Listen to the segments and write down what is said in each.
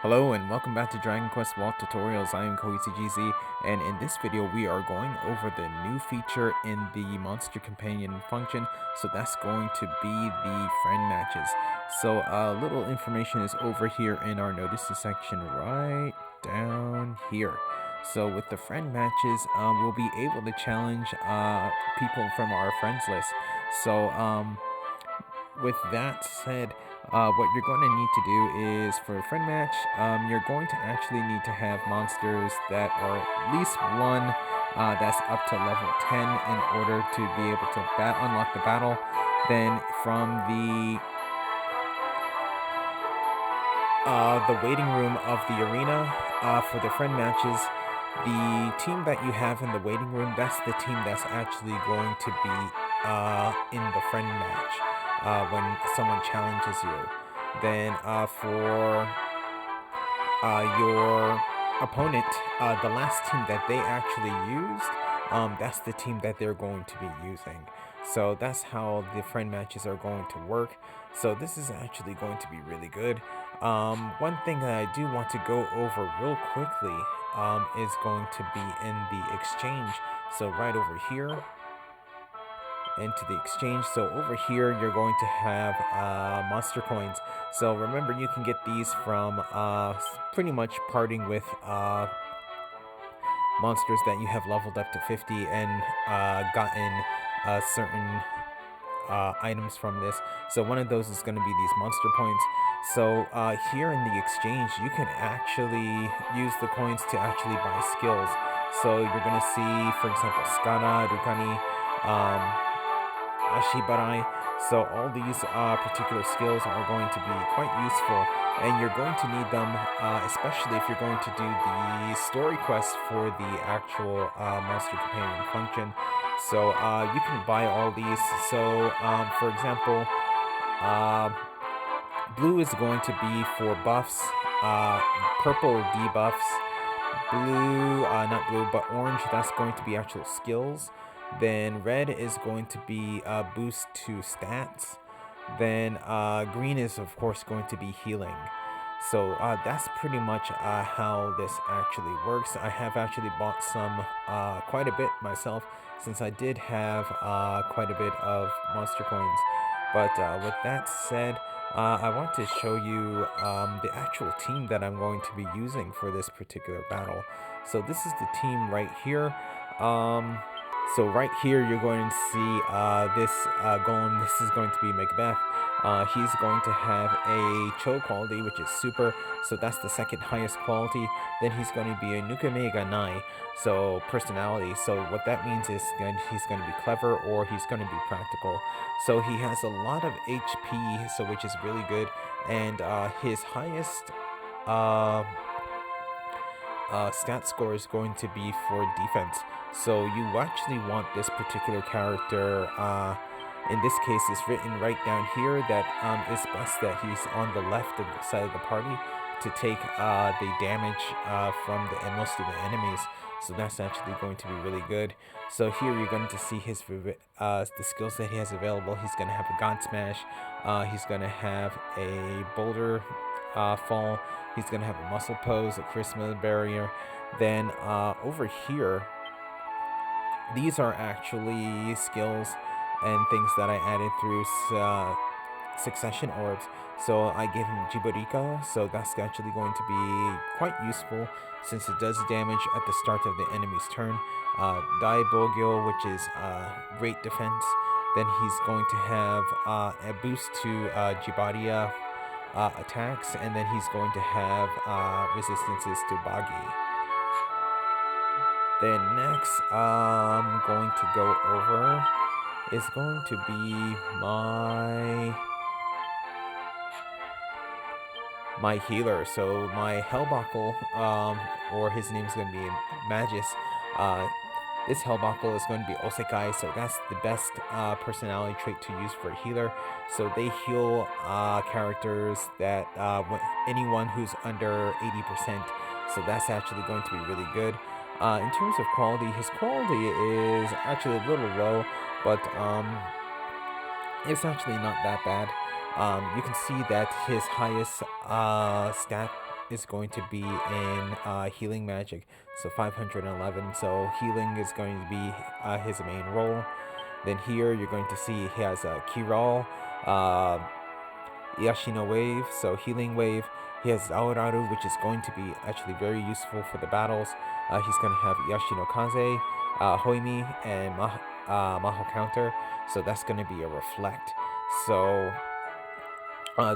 Hello and welcome back to Dragon Quest Walk Tutorials. I am KoichiGZ, and in this video we are going over the new feature in the Monster Companion function. So that's going to be the friend matches. So little information is over here in our notices section right down here. So with the friend matches, we'll be able to challenge people from our friends list. So with that said, what you're going to need to do is for a friend match, you're going to actually need to have monsters that are at least one that's up to level 10 in order to be able to unlock the battle. Then from the waiting room of the arena for the friend matches, the team that you have in the waiting room, that's the team that's actually going to be in the friend match when someone challenges you. Then for your opponent, the last team that they actually used, that's the team that they're going to be using. So that's how the friend matches are going to work. So this is actually going to be really good. One thing that I do want to go over real quickly is going to be in the exchange. So right over here into the exchange. So over here you're going to have monster coins. So remember, you can get these from pretty much parting with monsters that you have leveled up to 50 and gotten certain items from this. So one of those is going to be these monster points. So here in the exchange, you can actually use the coins to actually buy skills. So you're going to see, for example, Skana, Rukani, Ashibarai. So all these particular skills are going to be quite useful, and you're going to need them, especially if you're going to do the story quest for the actual Monster Companion function. So you can buy all these. So for example, blue is going to be for buffs, purple debuffs, blue, not blue, but orange, that's going to be actual skills. Then red is going to be a boost to stats. Then green is of course going to be healing. So that's pretty much how this actually works. I have actually bought some quite a bit myself, since I did have quite a bit of monster coins. But with that said, I want to show you the actual team that I'm going to be using for this particular battle. So this is the team right here. So right here, you're going to see this golem. This is going to be MacBeth. He's going to have a Cho quality, which is super. So that's the second highest quality. Then he's going to be a Nukame Nai, so personality. So what that means is he's going to be clever, or he's going to be practical. So he has a lot of HP, so which is really good. And his highest stat score is going to be for defense. So you actually want this particular character, in this case it's written right down here that it's best that he's on the left of the side of the party to take the damage from most of the enemies. So that's actually going to be really good. So here you're going to see his the skills that he has available. He's going to have a God Smash, he's going to have a Boulder Fall, he's going to have a Muscle Pose, a Charisma Barrier. Then over here, these are actually skills and things that I added through Succession Orbs. So I gave him Jibarika, so that's actually going to be quite useful since it does damage at the start of the enemy's turn. Dai Bogyo, which is great defense. Then he's going to have a boost to Jibaria attacks, and then he's going to have resistances to Bagi. Then next, I'm going to go over is going to be my healer. So my Hellbuckle, or his name is going to be Madge. This Hellbuckle is going to be Osekai, so that's the best personality trait to use for a healer. So they heal characters that anyone who's under 80%. So that's actually going to be really good. In terms of quality, his quality is actually a little low, but it's actually not that bad. You can see that his highest is going to be in healing magic, so 511. So healing is going to be his main role. Then here you're going to see he has a Kiral, Yashino Wave, so healing wave. He has Aoraru, which is going to be actually very useful for the battles. He's going to have Yashino Kaze, Hoimi, and Maho counter, so that's going to be a reflect. So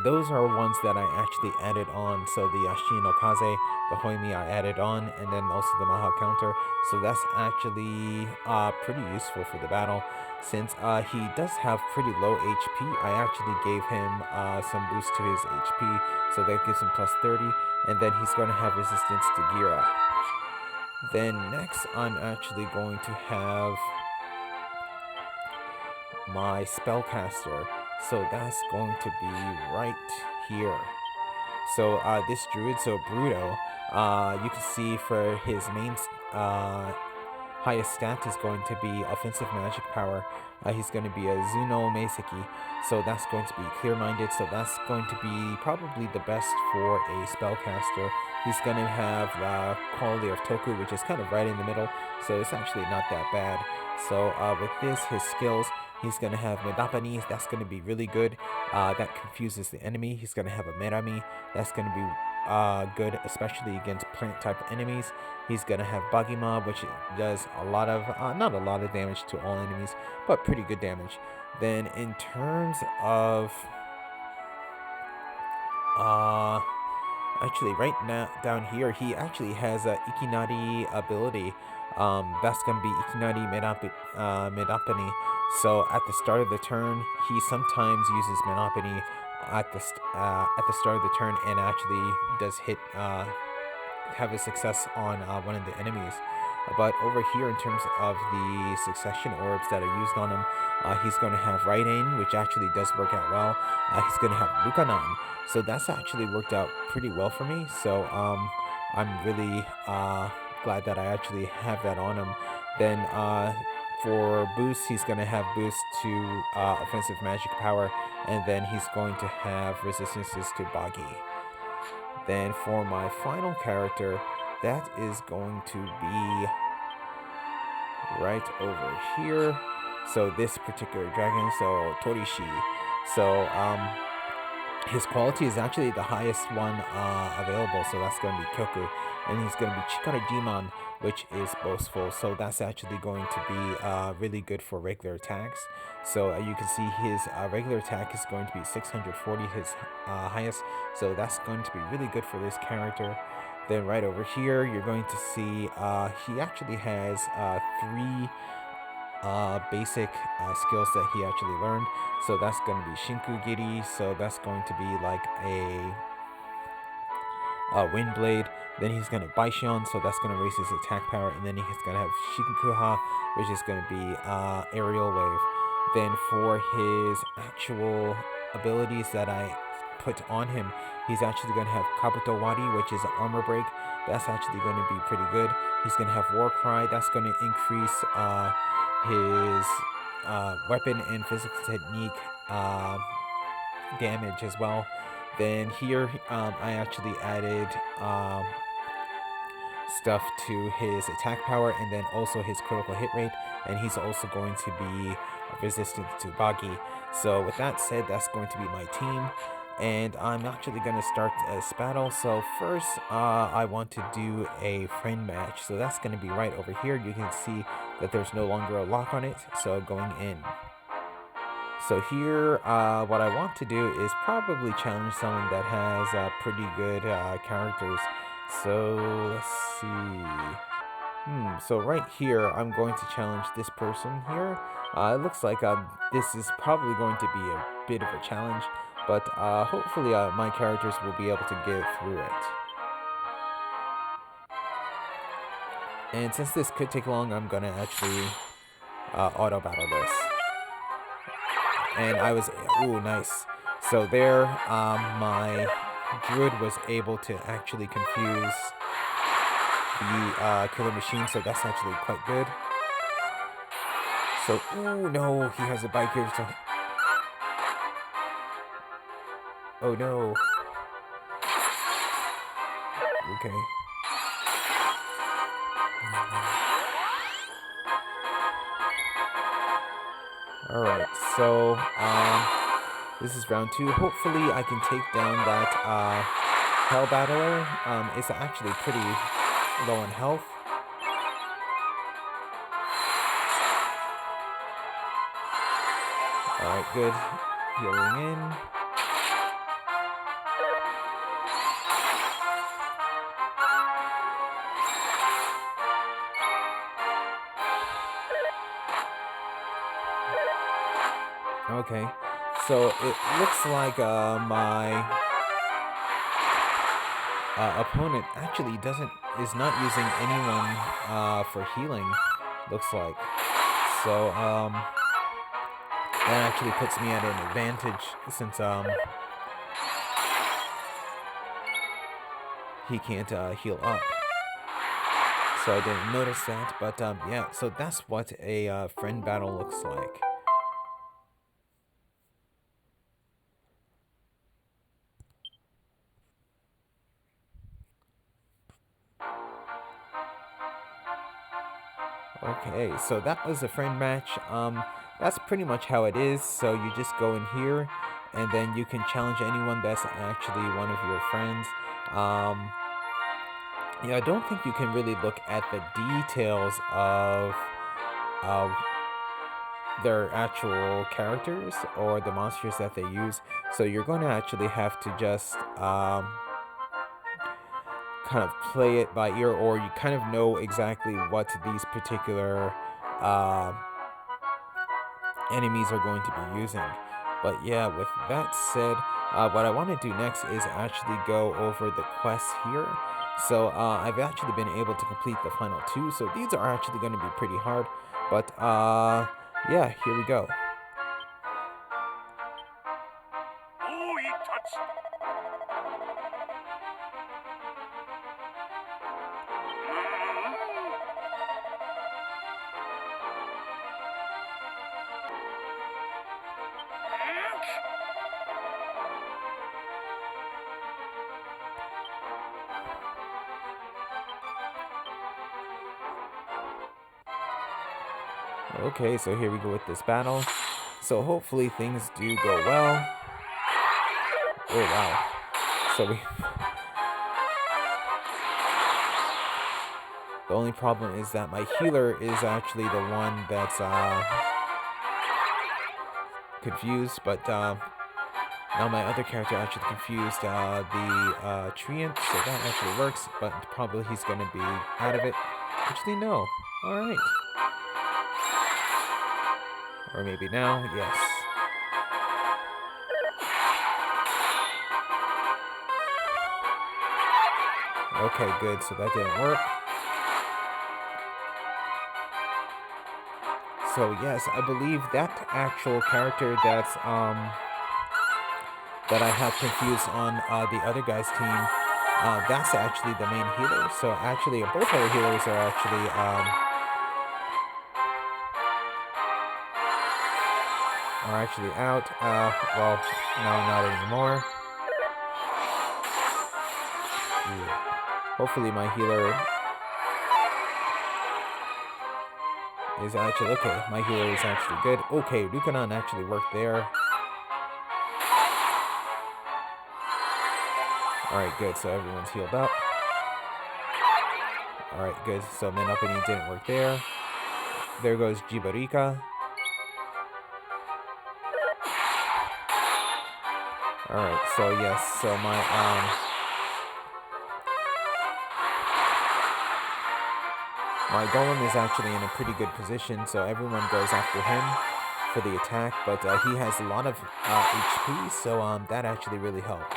those are ones that I actually added on. So the Yashino Kaze, the Hoimi I added on, and then also the Maha counter. So that's actually pretty useful for the battle. Since he does have pretty low HP, I actually gave him some boost to his HP. So that gives him plus 30. And then he's going to have resistance to Gira. Then next, I'm actually going to have my spellcaster. So that's going to be right here. So this druid, so Bruto, you can see for his main highest stat is going to be offensive magic power. He's going to be a Zuno Meiseki, so that's going to be clear-minded, so that's going to be probably the best for a spellcaster. He's going to have the quality of Toku, which is kind of right in the middle, so it's actually not that bad. So with this, his skills, he's going to have Medapani, that's going to be really good. That confuses the enemy. He's going to have a Merami, that's going to be good, especially against plant type enemies. He's gonna have Bagima, which does a lot of not a lot of damage to all enemies, but pretty good damage. Then in terms of actually right now down here, he actually has a Ikinari ability. That's gonna be Ikinari Medapani. So at the start of the turn, he sometimes uses Medapani at the start of the turn and actually does hit have a success on one of the enemies. But over here, in terms of the Succession Orbs that are used on him, he's going to have Raiden, which actually does work out well. He's going to have Lukanan, so that's actually worked out pretty well for me. So I'm really glad that I actually have that on him. Then for boost, he's going to have boost to offensive magic power, and then he's going to have resistances to Bagi. Then for my final character, that is going to be right over here. So this particular dragon, so Torishi. So his quality is actually the highest one available, so that's going to be Kyoku. And he's going to be Chikara Jiman, which is boastful, so that's actually going to be really good for regular attacks. So you can see his regular attack is going to be 640, his highest, so that's going to be really good for this character. Then right over here, you're going to see he actually has 3 basic skills that he actually learned. So that's going to be Shinku Giri, so that's going to be like a Wind Blade. Then he's going to Baishion, so that's going to raise his attack power. And then he's going to have Shinkuha, which is going to be Aerial Wave. Then for his actual abilities that I put on him, he's actually going to have Kabuto Wari, which is an armor break. That's actually going to be pretty good. He's going to have War Cry. That's going to increase his weapon and physical technique damage as well. Then here I actually added stuff to his attack power and then also his critical hit rate, and he's also going to be resistant to Bagi. So with that said, that's going to be my team, and I'm actually going to start this battle. So first I want to do a friend match, so that's going to be right over here. You can see that there's no longer a lock on it, so going in. So here, what I want to do is probably challenge someone that has pretty good characters. So let's see. So right here, I'm going to challenge this person here. It looks like this is probably going to be a bit of a challenge, but hopefully my characters will be able to get through it. And since this could take long, I'm gonna actually auto battle this. And I was, ooh, nice. So there, my druid was able to actually confuse the killer machine, so that's actually quite good. So, ooh, no, he has a bike here, so... Oh, no. Okay. Alright, so, this is round 2. Hopefully I can take down that, Hell Battler. It's actually pretty low on health. Alright, good. Healing in. Okay, so it looks like my opponent actually is not using anyone for healing. Looks like so. That actually puts me at an advantage since he can't heal up. So I didn't notice that, but yeah. So that's what a friend battle looks like. Okay, so that was a friend match. That's pretty much how it is. So you just go in here, and then you can challenge anyone that's actually one of your friends. Yeah, I don't think you can really look at the details of their actual characters or the monsters that they use. So you're going to actually have to just kind of play it by ear, or you kind of know exactly what these particular enemies are going to be using. But yeah, with that said, what I want to do next is actually go over the quests here. So I've actually been able to complete the final 2, so these are actually going to be pretty hard. But yeah, here we go. Okay, so here we go with this battle. So hopefully things do go well. Oh wow. So the only problem is that my healer is actually the one that's confused, but now my other character actually confused the treant, so that actually works, but probably he's gonna be out of it. Actually, no. Alright. Or maybe now, yes. Okay, good, so that didn't work. So yes, I believe that actual character that's that I have confused on the other guy's team, that's actually the main healer. So actually, both our healers are actually out. Well, no, not anymore. Ooh. Hopefully my healer is actually okay. My healer is actually good. Okay, Rukanon actually worked there. Alright, good. So everyone's healed up. Alright, good. So then uppity didn't work there. There goes Jibarika. Alright, so yes, so my golem is actually in a pretty good position, so everyone goes after him for the attack, but he has a lot of HP, so that actually really helps.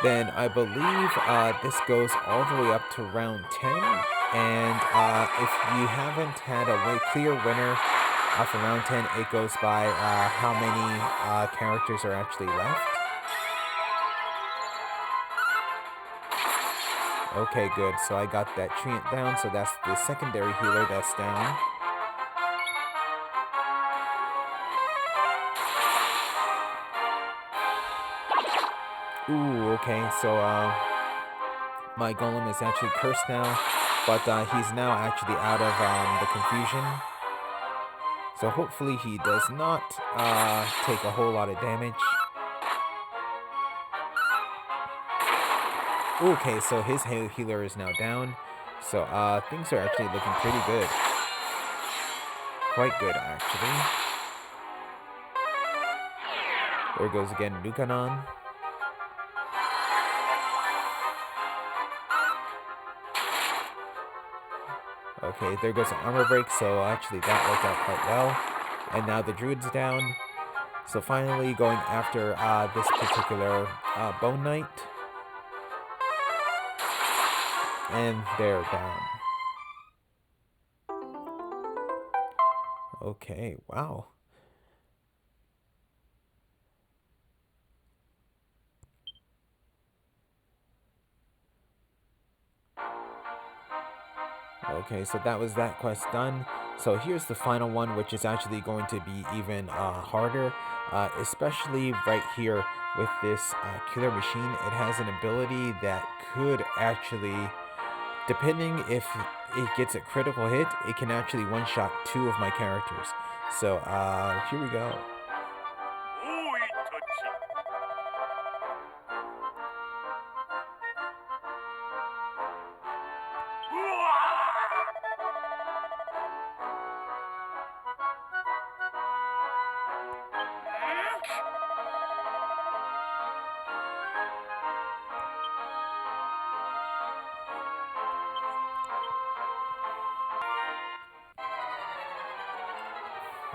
Then I believe this goes all the way up to round 10, and if you haven't had a clear winner for round 10, it goes by how many characters are actually left. Okay, good. So I got that treant down, so that's the secondary healer that's down. Ooh, okay, so, my golem is actually cursed now, but, he's now actually out of, the confusion. So hopefully he does not, take a whole lot of damage. Okay, so his healer is now down. So, things are actually looking pretty good. Quite good, actually. There goes again Nukanon. Okay, there goes an armor break, so actually that worked out quite well. And now the druid's down. So finally going after this particular Bone Knight. And they're down. Okay, wow. Okay, so that was that quest done. So here's the final one, which is actually going to be even harder, especially right here with this killer machine. It has an ability that could actually, depending if it gets a critical hit, it can actually one-shot 2 of my characters. So here we go.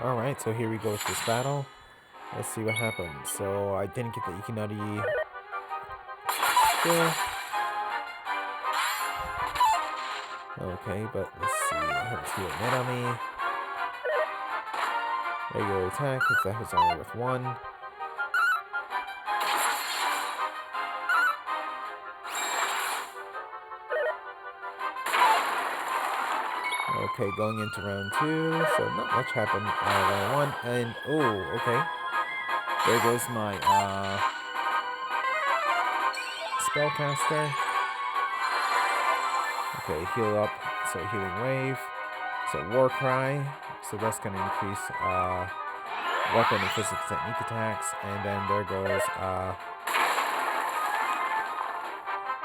Alright, so here we go with this battle. Let's see what happens. So I didn't get the Ikinari skill. Okay, but let's see what happens here. Nedami. Regular attack, because that was only with 1. Okay, going into round 2, so not much happened round 1, and oh, okay. There goes my spellcaster. Okay, heal up, so healing wave. So war cry, so that's gonna increase weapon and physical technique attacks, and then there goes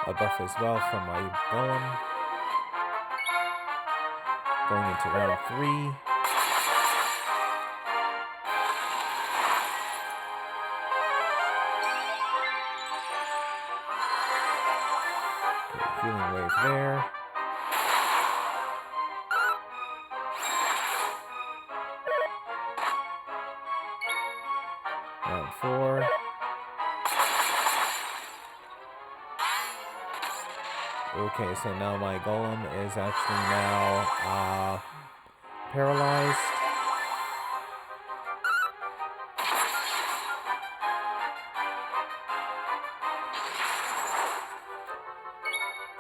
a buff as well from my golem. Going into round 3. Okay, healing wave there. Round 4. Okay, so now my golem is actually now paralyzed.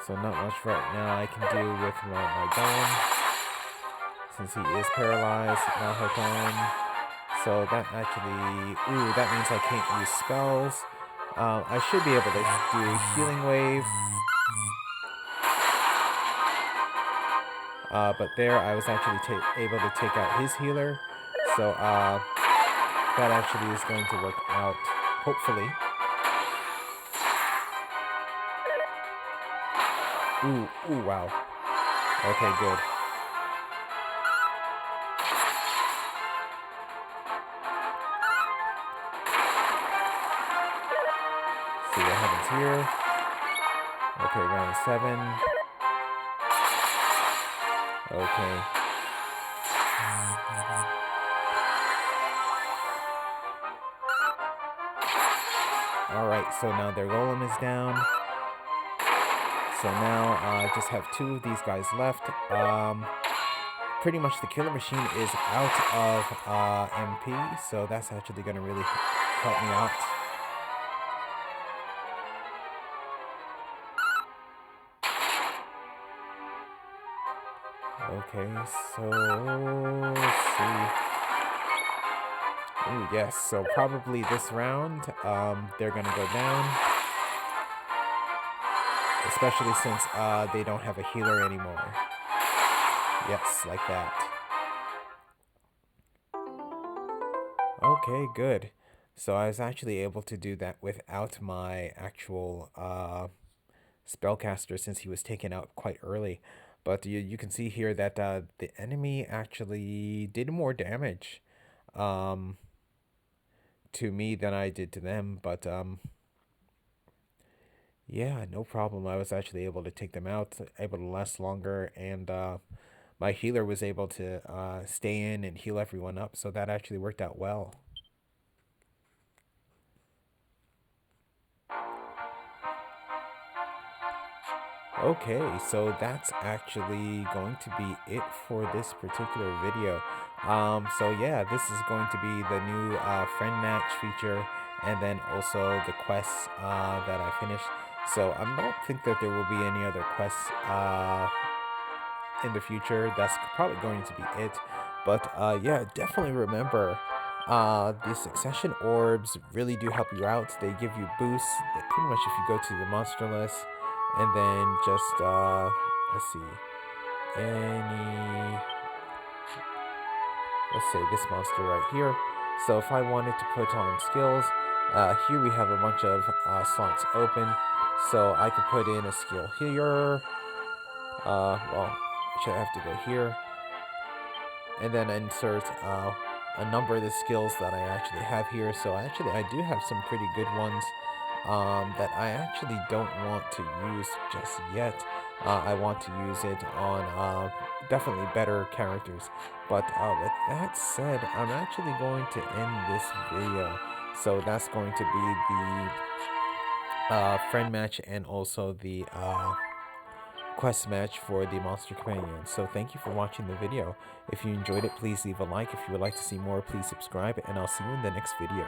So not much right now I can do with my golem, since he is paralyzed. Now her golem. So that actually, ooh, that means I can't use spells. I should be able to do healing wave. But there I was actually able to take out his healer. So that actually is going to work out, hopefully. Ooh, wow. Okay, good. See what happens here. Okay, round 7. Okay. Alright, so now their golem is down. So now I just have 2 of these guys left. Pretty much the killer machine is out of MP, so that's actually going to really help me out. Okay, so let's see. Ooh, yes, so probably this round, they're gonna go down. especially since they don't have a healer anymore. Yes, like that. Okay, good. So I was actually able to do that without my actual spellcaster since he was taken out quite early. But you can see here that the enemy actually did more damage um, to me than I did to them. But yeah, no problem. I was actually able to take them out, able to last longer, and my healer was able to stay in and heal everyone up. So that actually worked out well. Okay, so that's actually going to be it for this particular video. So yeah, this is going to be the new friend match feature, and then also the quests that I finished. So I don't think that there will be any other quests in the future. That's probably going to be it. But yeah, definitely remember the Succession Orbs really do help you out. They give you boosts. Pretty much if you go to the monster list and then just, let's see, let's say this monster right here. So if I wanted to put on skills, here we have a bunch of slots open. So I could put in a skill here. Well, actually I have to go here and then insert a number of the skills that I actually have here. So actually I do have some pretty good ones that I actually don't want to use just yet. I want to use it on definitely better characters. But with that said, I'm actually going to end this video. So that's going to be the friend match and also the quest match for the monster companion. So thank you for watching the video. If you enjoyed it, please leave a like. If you would like to see more, please subscribe, and I'll see you in the next video.